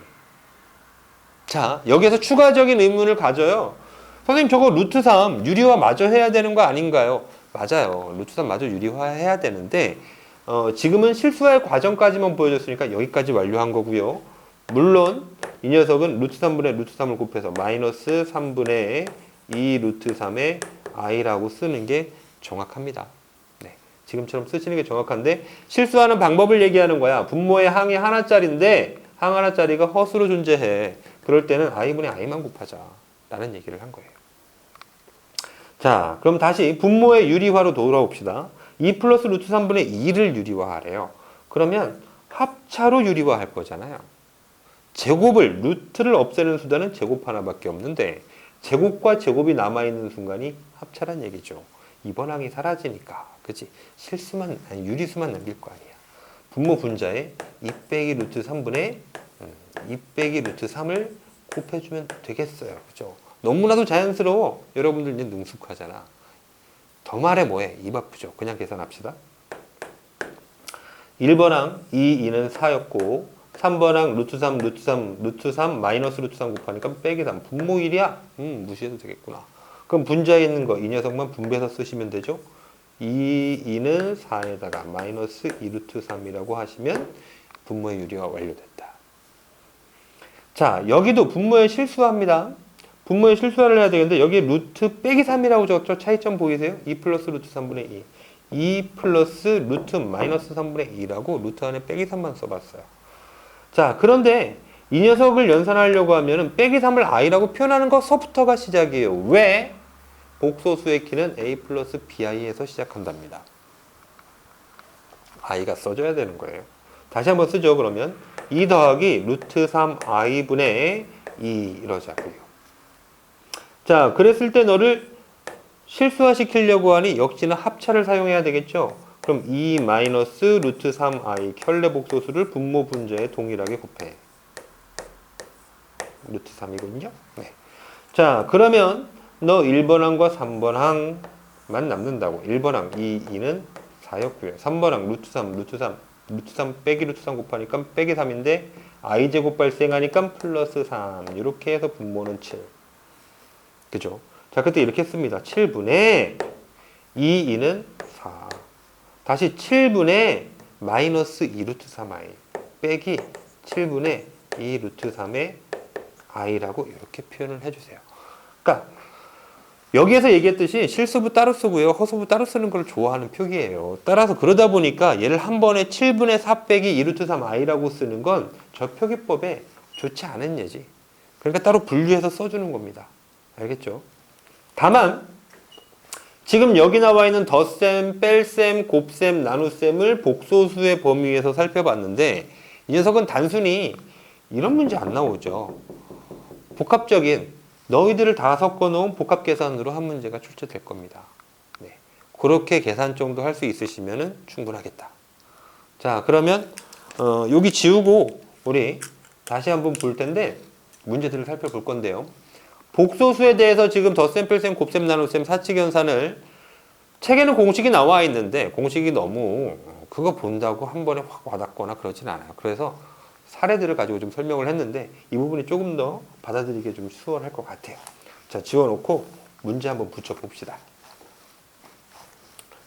자, 여기에서 추가적인 의문을 가져요. 선생님, 저거 루트 3 유리화 마저 해야 되는 거 아닌가요? 맞아요. 루트 3 마저 유리화 해야 되는데 지금은 실수화의 과정까지만 보여줬으니까 여기까지 완료한 거고요. 물론 이 녀석은 루트 3분의 루트 3을 곱해서 마이너스 3분의 2 루트 3의 i라고 쓰는 게 정확합니다. 네, 지금처럼 쓰시는 게 정확한데 실수하는 방법을 얘기하는 거야. 분모의 항이 하나짜리인데 항 하나짜리가 허수로 존재해. 그럴 때는 i분의 i만 곱하자 라는 얘기를 한 거예요. 자, 그럼 다시 분모의 유리화로 돌아옵시다. 2 플러스 루트 3분의 2를 유리화하래요. 그러면 합차로 유리화할 거잖아요. 제곱을, 루트를 없애는 수단은 제곱 하나밖에 없는데 제곱과 제곱이 남아있는 순간이 합차란 얘기죠. 이번 항이 사라지니까, 그치? 실수만, 아니, 유리수만 남길 거 아니야. 분모 분자에 2 빼기 루트 3분의 2 빼기 루트 3을 곱해주면 되겠어요. 그죠? 너무나도 자연스러워. 여러분들 이제 능숙하잖아. 더 말해 뭐해? 입 아프죠? 그냥 계산합시다. 1번항 2는 4였고 3번항 루트 3, 루트 3, 루트 3, 마이너스 루트 3 곱하니까 빼기 3. 분모 1이야? 무시해도 되겠구나. 그럼 분자에 있는 거 이 녀석만 분배해서 쓰시면 되죠? 2는 4에다가 마이너스 2 루트 3이라고 하시면 분모의 유리화 완료됐다. 자, 여기도 분모의 실수합니다. 분모의 실수화를 해야 되겠는데 여기 루트 빼기 3이라고 적었죠? 차이점 보이세요? 2 플러스 루트 3분의 2. 2 플러스 루트 마이너스 3분의 2라고 루트 안에 빼기 3만 써봤어요. 자, 그런데 이 녀석을 연산하려고 하면은 빼기 3을 i라고 표현하는 것서부터가 시작이에요. 왜? 복소수의 키는 a 플러스 bi에서 시작한답니다. i가 써줘야 되는 거예요. 다시 한번 쓰죠. 그러면 2 더하기 루트 3i분의 2 이러자고요. 자, 그랬을 때 너를 실수화 시키려고 하니 역시나 합차를 사용해야 되겠죠. 그럼 2 마이너스 루트 3i 켤레 복소수를 분모 분자에 동일하게 곱해. 루트 3이군요. 네. 자, 그러면 너 1번항과 3번항만 남는다고. 1번항 2는 4였고요. 3번항 루트 3, 루트 3, 루트 3 빼기 루트 3 곱하니까 빼기 3인데 i제곱 발생하니까 플러스 3. 이렇게 해서 분모는 7. 그죠? 자, 그때 이렇게 씁니다. 7분의 2는 4. 다시 7분의 마이너스 2 루트 3i 빼기 7분의 2 루트 3의 i라고 이렇게 표현을 해주세요. 그러니까 여기에서 얘기했듯이 실수부 따로 쓰고요. 허수부 따로 쓰는 걸 좋아하는 표기예요. 따라서 그러다 보니까 얘를 한 번에 7분의 4 빼기 2 루트 3i라고 쓰는 건 저 표기법에 좋지 않은 예지. 그러니까 따로 분류해서 써주는 겁니다. 알겠죠? 다만 지금 여기 나와 있는 덧셈, 뺄셈, 곱셈, 나눗셈을 복소수의 범위에서 살펴봤는데 이 녀석은 단순히 이런 문제 안 나오죠. 복합적인 너희들을 다 섞어놓은 복합 계산으로 한 문제가 출제될 겁니다. 네. 그렇게 계산 정도 할 수 있으시면 충분하겠다. 자, 그러면 여기 지우고 우리 다시 한번 볼 텐데 문제들을 살펴볼 건데요. 복소수에 대해서 지금 덧셈, 뺄셈, 곱셈, 나눗셈, 사칙연산을 책에는 공식이 나와 있는데 공식이 너무 그거 본다고 한 번에 확 와닿거나 그러진 않아요. 그래서 사례들을 가지고 좀 설명을 했는데 이 부분이 조금 더 받아들이기 좀 수월할 것 같아요. 자, 지워놓고 문제 한번 붙여봅시다.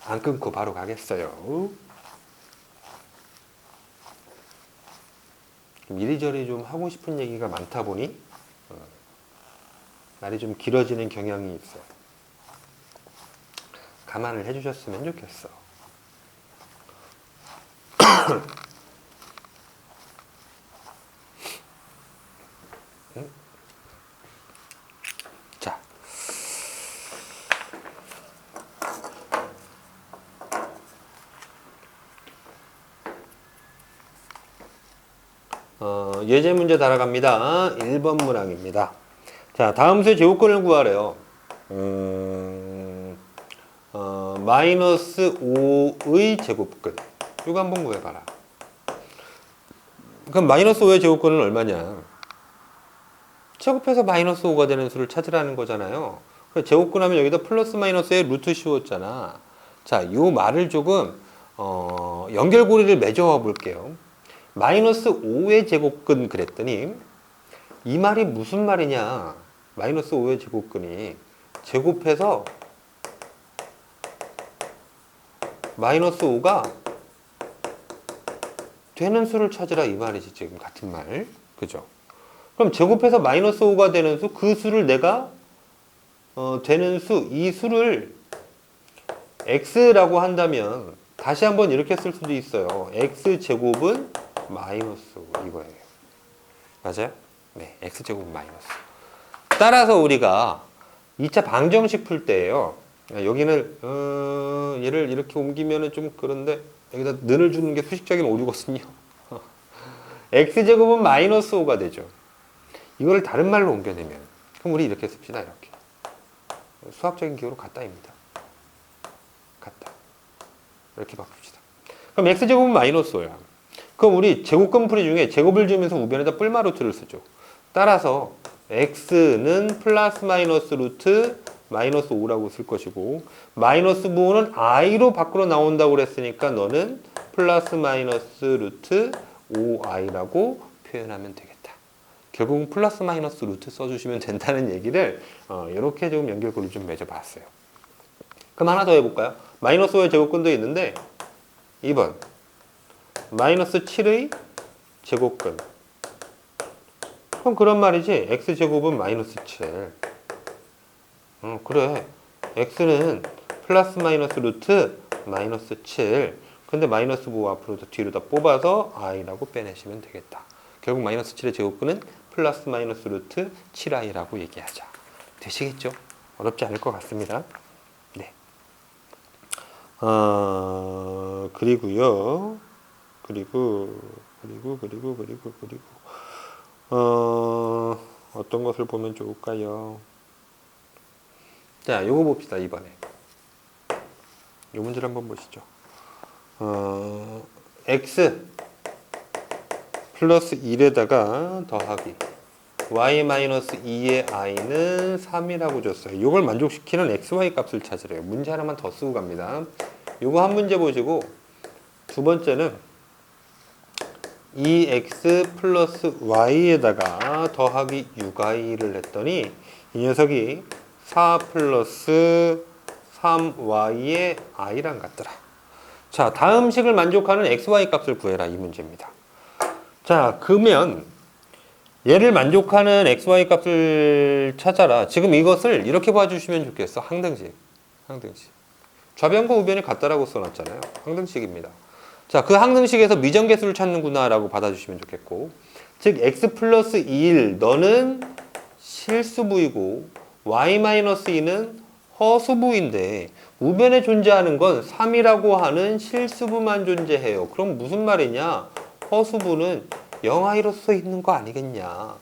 안 끊고 바로 가겠어요. 이리저리 좀 하고 싶은 얘기가 많다 보니 말이 좀 길어지는 경향이 있어요. 감안을 해주셨으면 좋겠어. 자, 예제 문제 달아갑니다. 1번 문항입니다. 자, 다음 수의 제곱근을 구하래요. 마이너스 5의 제곱근. 이거 한번 구해봐라. 그럼 마이너스 5의 제곱근은 얼마냐? 제곱해서 마이너스 5가 되는 수를 찾으라는 거잖아요. 제곱근 하면 여기다 플러스 마이너스의 루트 씌웠잖아. 자, 이 말을 조금 연결고리를 맺어 볼게요. 마이너스 5의 제곱근 그랬더니 이 말이 무슨 말이냐? 마이너스 5의 제곱근이 제곱해서 마이너스 5가 되는 수를 찾으라 이 말이지. 지금 같은 말. 그죠? 그럼 제곱해서 마이너스 5가 되는 수, 그 수를 내가 되는 수, 이 수를 x라고 한다면 다시 한번 이렇게 쓸 수도 있어요. x제곱은 마이너스 5 이거예요. 맞아요? 네, x제곱은 마이너스. 따라서 우리가 2차 방정식 풀 때예요. 여기는 얘를 이렇게 옮기면은 좀 그런데 여기다 는을 주는 게 수식적인 오류거든요. x제곱은 마이너스 5가 되죠. 이거를 다른 말로 옮겨내면 그럼 우리 이렇게 씁시다. 이렇게 수학적인 기호로 같다입니다. 같다. 이렇게 바꿉시다. 그럼 x제곱은 마이너스 5야. 그럼 우리 제곱근 풀이 중에 제곱을 지으면서 우변에다 뿔마 루트를 쓰죠. 따라서 x는 플러스 마이너스 루트 마이너스 5라고 쓸 것이고 마이너스 부호는 i로 밖으로 나온다고 그랬으니까 너는 플러스 마이너스 루트 5i라고 표현하면 되겠다. 결국은 플러스 마이너스 루트 써주시면 된다는 얘기를 이렇게 조금 연결고리 좀 맺어봤어요. 그럼 하나 더 해볼까요? 마이너스 5의 제곱근도 있는데 2번 마이너스 7의 제곱근. 그럼 그런 말이지. x제곱은 마이너스 7. 그래. x는 플러스 마이너스 루트 마이너스 7. 근데 마이너스 부호 앞으로 뒤로 다 뽑아서 i라고 빼내시면 되겠다. 결국 마이너스 7의 제곱근은 플러스 마이너스 루트 7i라고 얘기하자. 되시겠죠? 어렵지 않을 것 같습니다. 네. 그리고요. 그리고 어떤 것을 보면 좋을까요? 자, 요거 봅시다. 이번에 요 문제를 한번 보시죠. x 플러스 1에다가 더하기 y-2의 i는 3이라고 줬어요. 이걸 만족시키는 xy 값을 찾으래요. 문제 하나만 더 쓰고 갑니다. 요거 한 문제 보시고 두 번째는 2x 플러스 y에다가 더하기 6i를 했더니 이 녀석이 4 플러스 3y의 i랑 같더라. 자, 다음 식을 만족하는 xy 값을 구해라 이 문제입니다. 자, 그러면 얘를 만족하는 xy 값을 찾아라. 지금 이것을 이렇게 봐주시면 좋겠어. 항등식. 좌변과 우변이 같다라고 써놨잖아요. 항등식입니다. 자, 그 항등식에서 미정계수를 찾는구나 라고 받아주시면 좋겠고, 즉 x 플러스 2일 너는 실수부이고 y-2는 허수부인데 우변에 존재하는 건 3이라고 하는 실수부만 존재해요. 그럼 무슨 말이냐? 허수부는 0i로 써 있는 거 아니겠냐?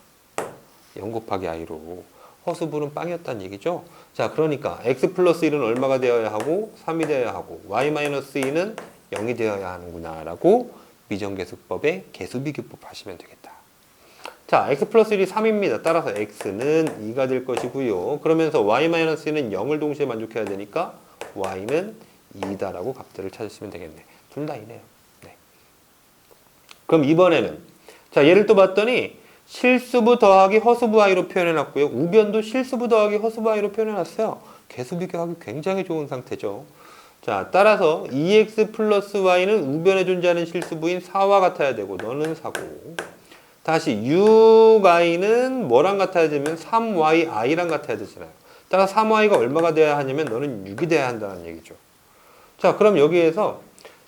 0 곱하기 i로. 허수부는 빵이었다는 얘기죠. 자, 그러니까 x 플러스 1은 얼마가 되어야 하고 3이 되어야 하고 y-2는 0이 되어야 하는구나 라고 비정계수법의 계수비교법 하시면 되겠다. 자, x 플러스 1이 3입니다. 따라서 x는 2가 될 것이고요. 그러면서 y-1은 0을 동시에 만족해야 되니까 y는 2다라고 값들을 찾으시면 되겠네. 둘 다 2네요. 네. 그럼 이번에는 자, 얘를 또 봤더니 실수부 더하기 허수부 i로 표현해놨고요. 우변도 실수부 더하기 허수부 i로 표현해놨어요. 계수 비교하기 굉장히 좋은 상태죠. 자, 따라서 2x 플러스 y는 우변에 존재하는 실수부인 4와 같아야 되고 너는 4고, 다시 6i는 뭐랑 같아야 되면 3yi랑 같아야 되잖아요. 따라서 3y가 얼마가 돼야 하냐면 너는 6이 돼야 한다는 얘기죠. 자, 그럼 여기에서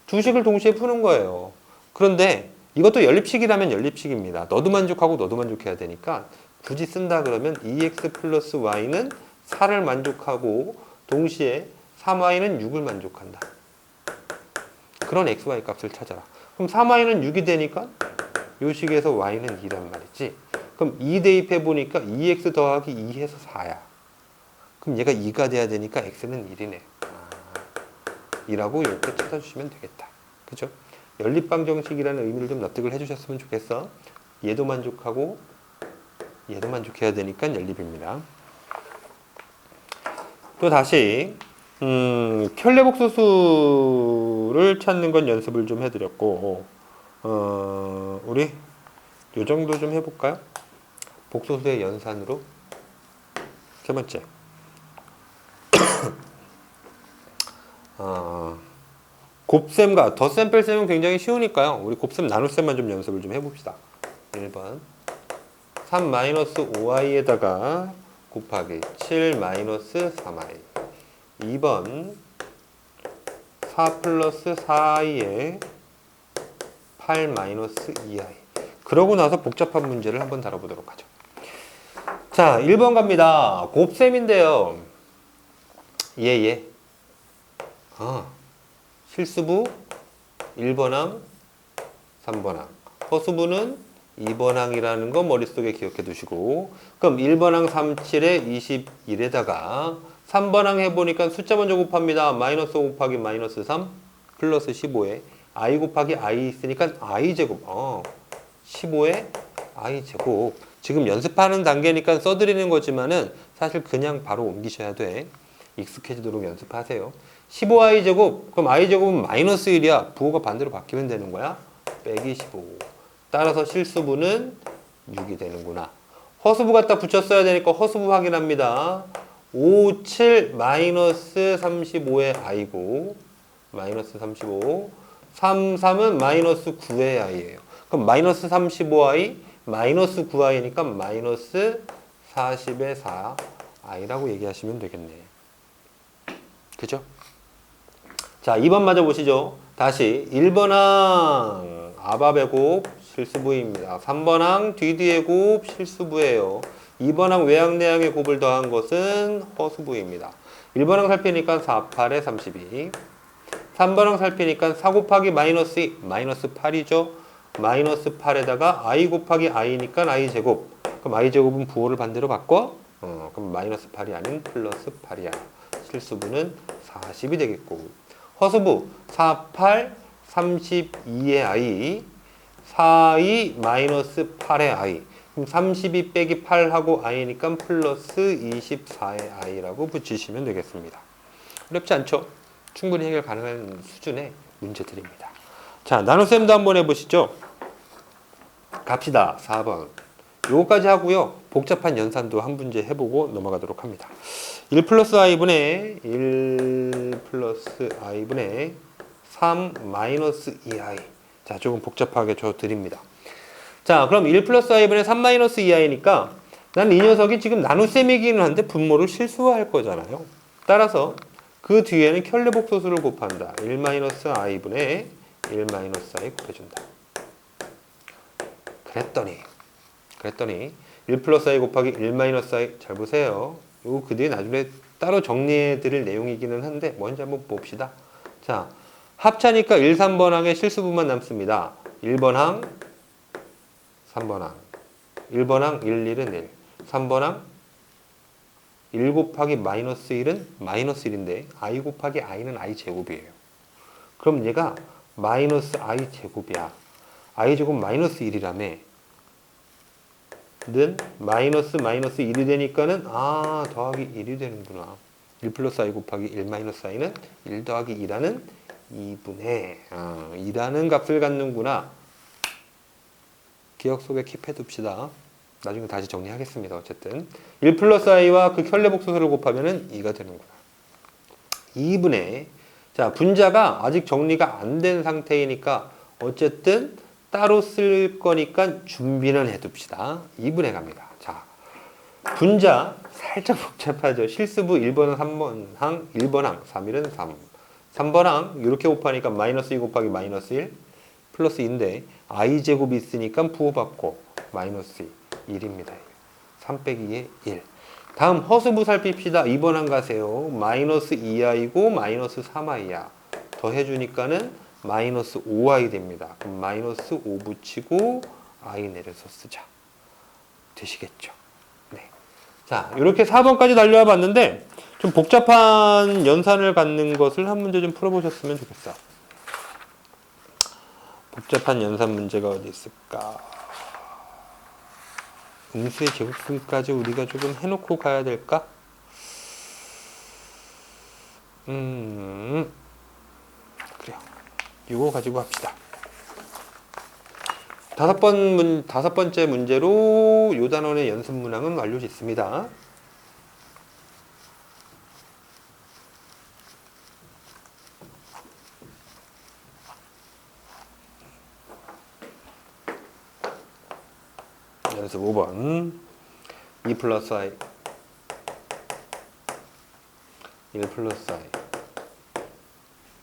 두 식을 동시에 푸는 거예요. 그런데 이것도 연립식이라면 연립식입니다. 너도 만족하고 너도 만족해야 되니까 굳이 쓴다 그러면 2x 플러스 y는 4를 만족하고 동시에 3y는 6을 만족한다. 그런 xy 값을 찾아라. 그럼 3y는 6이 되니까 요 식에서 y는 2란 말이지. 그럼 2 대입해 보니까 2x 더하기 2 해서 4야. 그럼 얘가 2가 돼야 되니까 x는 1이네. 2라고 이렇게 찾아주시면 되겠다. 그죠? 연립방정식이라는 의미를 좀 납득을 해주셨으면 좋겠어. 얘도 만족하고 얘도 만족해야 되니까 연립입니다. 또 다시 켤레복소수를 찾는 건 연습을 좀 해드렸고, 우리 요 정도 좀 해볼까요? 복소수의 연산으로 세 번째. 곱셈과 덧셈 뺄셈은 굉장히 쉬우니까요. 우리 곱셈 나눗셈만 좀 연습을 좀 해봅시다. 1번 3-5i에다가 곱하기 7-3i. 2번 4 플러스 4i에 8-2i. 그러고 나서 복잡한 문제를 한번 다뤄보도록 하죠. 자, 1번 갑니다. 곱셈인데요. 예. 실수부 1번항, 3번항. 허수부는 2번항이라는 거 머릿속에 기억해 두시고, 그럼 1번항 37에 21에다가 3번항 해보니까 숫자 먼저 곱합니다. 마이너스 5 곱하기 마이너스 3 플러스 15에 i 곱하기 i 있으니까 i 제곱. 15에 i 제곱. 지금 연습하는 단계니까 써드리는 거지만은 사실 그냥 바로 옮기셔야 돼. 익숙해지도록 연습하세요. 15i 제곱, 그럼 i 제곱은 마이너스 1이야. 부호가 반대로 바뀌면 되는 거야. 빼기 15. 따라서 실수부는 6이 되는구나. 허수부 갖다 붙였어야 되니까 허수부 확인합니다. 5, 7, 마이너스 35의 i고, 마이너스 35. 3, 3은 마이너스 9의 i예요. 그럼 마이너스 35i, 마이너스 9i니까 마이너스 40의 4i라고 얘기하시면 되겠네. 그죠? 자, 2번 맞아보시죠. 다시 1번항 아바의 곱 실수부입니다. 3번항 뒤뒤의 곱 실수부예요. 2번항 외항내항의 곱을 더한 것은 허수부입니다. 1번항 살피니까 4, 8에 32. 3번항 살피니까 4 곱하기 마이너스 2, 마이너스 8이죠. 마이너스 8에다가 i 곱하기 i니까 i 제곱. 그럼 i 제곱은 부호를 반대로 바꿔? 그럼 마이너스 8이 아닌 플러스 8이야. 실수부는 40이 되겠고. 허수부 4, 8, 32의 i, 4, 2, 마이너스 8의 i. 그럼 32 빼기 8하고 i니까 플러스 24의 i라고 붙이시면 되겠습니다. 어렵지 않죠? 충분히 해결 가능한 수준의 문제들입니다. 자, 나눗셈도 한번 해보시죠. 갑시다. 4번. 요거까지 하고요. 복잡한 연산도 한 문제 해보고 넘어가도록 합니다. 1 플러스 i분의 1 플러스 i분의 3 마이너스 2i. 자, 조금 복잡하게 줘 드립니다. 자, 그럼 1 플러스 i분의 3 마이너스 2i니까 난 이 녀석이 지금 나눗셈이기는 한데 분모를 실수할 거잖아요. 따라서 그 뒤에는 켤레복소수를 곱한다. 1 마이너스 i분의 1 마이너스 i 곱해준다. 그랬더니 1 플러스 i 곱하기 1 마이너스 i. 잘 보세요. 이거 그 뒤에 나중에 따로 정리해 드릴 내용이기는 한데 먼저 한번 봅시다. 자, 합차니까 1, 3번항의 실수부만 남습니다. 1번항, 3번항. 1번항 1, 1은 1. 3번항 1 곱하기 마이너스 1은 마이너스 1인데 i 곱하기 i는 i 제곱이에요. 그럼 얘가 마이너스 i 제곱이야. i제곱 마이너스 1이라며 는 마이너스 1이 되니까는 더하기 1이 되는구나. 1 플러스 i 곱하기 1 마이너스 i는 1 더하기 2라는 2분의 2라는 값을 갖는구나. 기억 속에 킵해둡시다. 나중에 다시 정리하겠습니다. 어쨌든 1 플러스 i와 그 켤레복소수를 곱하면은 2가 되는구나. 2분의 자, 분자가 아직 정리가 안 된 상태이니까 어쨌든 따로 쓸 거니까 준비는 해둡시다. 2분의 갑니다. 자, 분자 살짝 복잡하죠. 실수부 1번은 3번항, 1번항, 3일은 3. 3번항 이렇게 곱하니까 마이너스 2 곱하기 마이너스 1 플러스 2인데 i제곱이 있으니까 부호받고 마이너스 2, 1입니다. 3 빼기 2에 1. 다음 허수부 살핍시다. 2번항 가세요. 마이너스 2i고 마이너스 3i야. 더해주니까는 마이너스 5i 됩니다. 그럼 마이너스 5 붙이고 i 내려서 쓰자. 되시겠죠? 네. 자, 이렇게 4번까지 달려와 봤는데 좀 복잡한 연산을 갖는 것을 한 문제 좀 풀어보셨으면 좋겠어. 복잡한 연산 문제가 어디 있을까? 음수의 제곱수까지 우리가 조금 해놓고 가야 될까? 그래요. 이거 가지고 합시다. 다섯 번째 문제로 요 단원의 연습 문항은 완료됐습니다. 연습 5번 2 플러스 i 1 플러스 i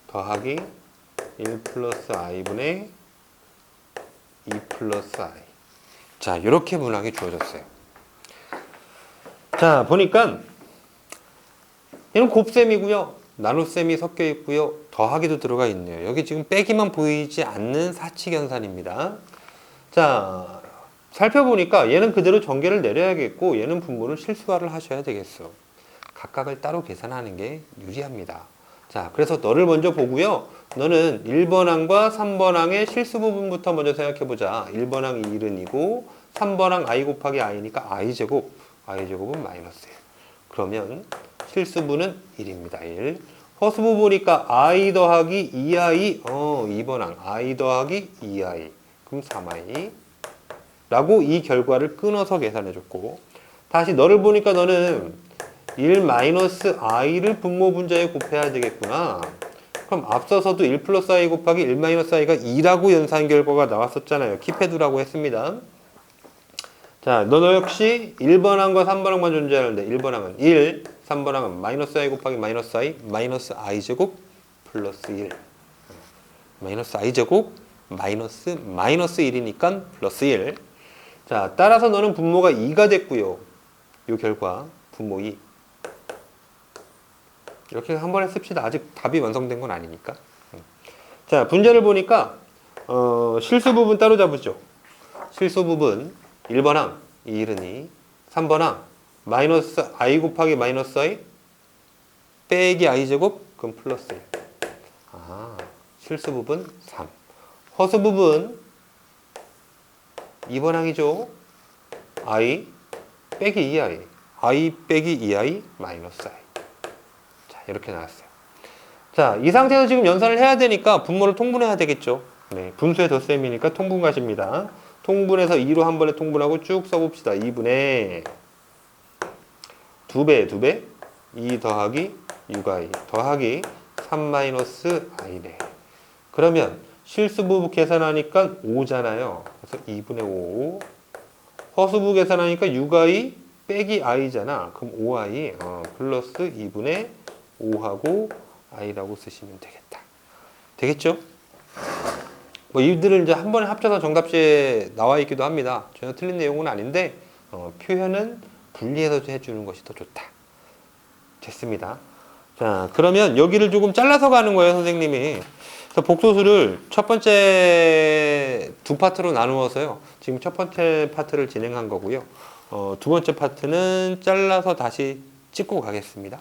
더하기 1 플러스 i분의 2 플러스 i. 자, 이렇게 문항이 주어졌어요. 자, 보니까 얘는 곱셈이고요. 나눗셈이 섞여 있고요. 더하기도 들어가 있네요. 여기 지금 빼기만 보이지 않는 사칙연산입니다. 자, 살펴보니까 얘는 그대로 전개를 내려야겠고 얘는 분모를 실수화를 하셔야 되겠어. 각각을 따로 계산하는 게 유리합니다. 자, 그래서 너를 먼저 보고요. 너는 1번항과 3번항의 실수 부분부터 먼저 생각해보자. 1번항 1은 2고 3번항 i 곱하기 i니까 i제곱, i제곱은 마이너스 1. 그러면 실수분은 1입니다. 1. 허수부 보니까 i 더하기 2i, 2번항 i 더하기 2i, 그럼 3i. 라고 이 결과를 끊어서 계산해줬고, 다시 너를 보니까 너는 1 마이너스 i를 분모 분자에 곱해야 되겠구나. 그럼 앞서서도 1 플러스 i 곱하기 1 마이너스 i가 2라고 연산 결과가 나왔었잖아요. 킵해두라고 했습니다. 자, 너 역시 1번항과 3번항만 존재하는데 1번항은 1, 3번항은 마이너스 i 곱하기 마이너스 i, 마이너스 i제곱 플러스 1. 마이너스 i제곱 마이너스 1이니까 플러스 1. 자, 따라서 너는 분모가 2가 됐고요. 이 결과 분모 2. 이렇게 한 번에 씁시다. 아직 답이 완성된 건 아니니까. 자, 분자를 보니까 실수 부분 따로 잡으죠. 실수 부분 1번항 2일은 2, 3번항 마이너스 i 곱하기 마이너스 i 빼기 i제곱 그럼 플러스 1. 실수 부분 3. 허수 부분 2번항이죠. i 빼기 2i, i 빼기 2i 마이너스 i. 자, 이렇게 나왔어요. 자, 이 상태에서 지금 연산을 해야 되니까 분모를 통분해야 되겠죠. 네, 분수의 덧셈이니까 통분 가십니다. 통분해서 2로 한 번에 통분하고 쭉 써봅시다. 2분의 2배 2 더하기 6i 더하기 3 마이너스 i네. 그러면 실수부 계산하니까 5잖아요. 그래서 2분의 5. 허수부 계산하니까 6i 빼기 i잖아. 그럼 5i 플러스 2분의 5하고 i라고 쓰시면 되겠다. 되겠죠? 뭐 이들을 이제 한 번에 합쳐서 정답지에 나와 있기도 합니다. 전혀 틀린 내용은 아닌데 표현은 분리해서 해주는 것이 더 좋다. 됐습니다. 자, 그러면 여기를 조금 잘라서 가는 거예요, 선생님이. 그래서 복소수를 첫 번째 두 파트로 나누어서요. 지금 첫 번째 파트를 진행한 거고요. 두 번째 파트는 잘라서 다시 찍고 가겠습니다.